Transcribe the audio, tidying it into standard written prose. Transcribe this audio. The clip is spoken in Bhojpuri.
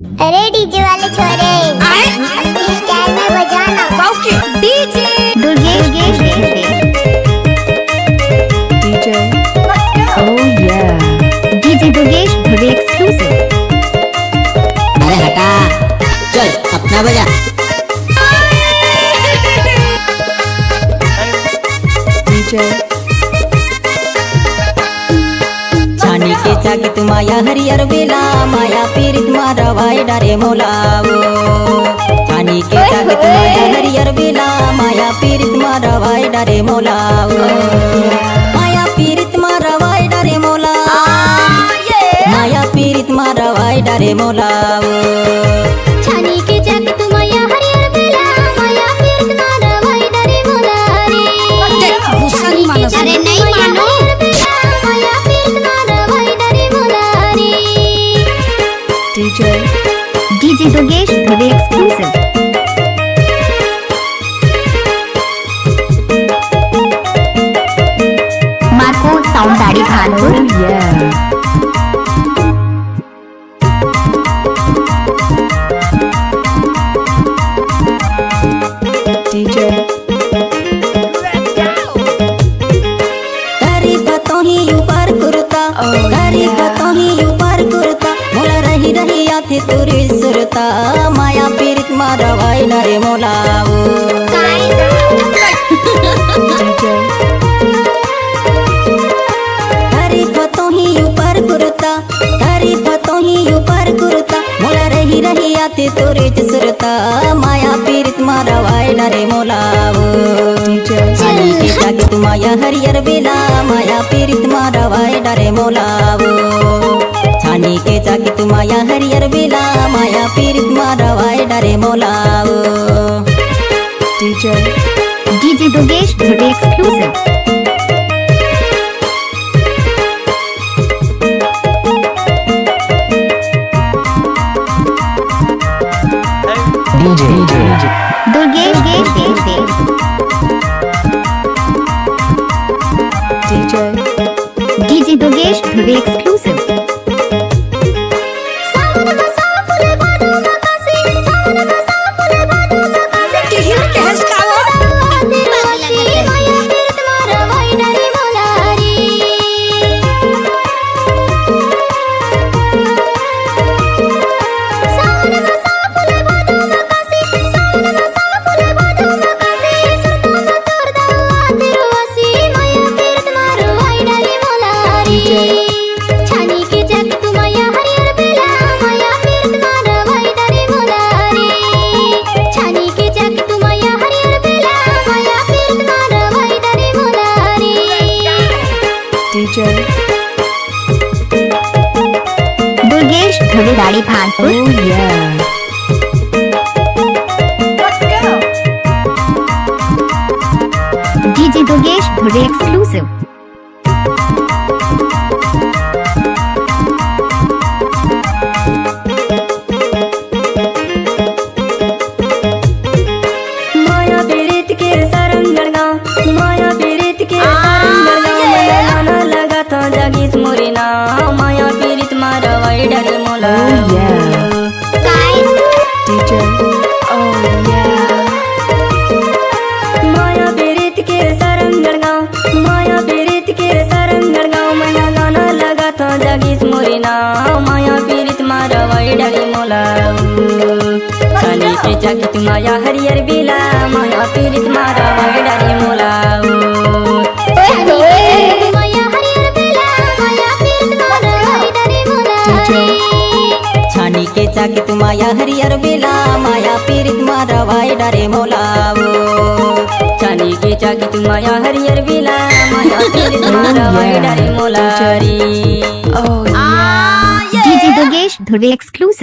अरे डीजे वाले छोरे इस स्टाइल में बजाना DJ Durgesh DJ oh yeah DJ Durgesh very exclusive। अरे हटा, चल अपना बजा। डीजे छानी के चाकी माया हरियर बेला माया पीरित मारा वाई डारे मोलावो। छानी के चाकी माया हरियर बेला माया पीरित मारा वाई डारे मोलावो। माया पीरित मारा वाई डारे मोलावो। माया पीरित मारा वाई डारे मोलावो। छानी के जाके तू माया हरियर बेला माया पीरित मारा वाई डरे मोला रे। गुस्सा नहीं मानो। अरे नहीं मानो माया पीरित मारा वाई डरे मोला रे। DJ Durgesh very exclusive। Marco sound दाढ़ी खानपुर oh yeah डीजे गरीबतों ही ऊपर कुर्ता गरीबतों ही ऊपर कुर्ता मोला रही रही आथे तुरी सुरता माया पीरित मारा वाई डरे मोलावो। डीजे गरीबतों ही ऊपर कुर्ता गरीबतों ही ऊपर कुर्ता मोला रही रही आथे तुरी सुरता माया पीरित मारा वाई डरे मोलावो। छानी के जाके तू माया हरियर बेला माया पीरित मारा वाई डरे मोलावो। छानी के जाके तू माया हरियर बेला माया पीरित मारा वाई डरे मोलावो। DJ Durgesh very exclusive। Durgesh DJ Durgesh very exclusive। छानी के जग तू माया हरियर बेला माया पीरित मारा वाई डरे मोला रे। छानी के जग तू माया हरियर बेला माया पीरित मारा वाई डरे मोला डीजे दुर्गेश दाढ़ी Bhanpur oh yeah DJ Durgesh very exclusive। माया पीरित के सरंगड़गा माया पीरित के सरंगड़गा माया गाना लगा था जागीस मोरेना माया पीरित मारा वाई डरे मोला। oh yeah DJ oh yeah माया पीरित के सरंगड़गा माया पीरित के सरंगड़गा माया गाना लगा था जागीस मोरेना माया पीरित मारा वाई डरे मोला। छानी के जाके तू माया हरियर बेला माया पीरित मारा वाई डरे मोला। माया हरियर बेला माया पीरित मारा वाई डरे मोला रे। छानी के जाके तू माया हरियर बेला माया पीरित मारा वाई डरे मोलावो। छानी के जाके तू माया हरियर बेला माया पीरित मारा वाई डरे मोला रे। oh DJ Durgesh very exclusive।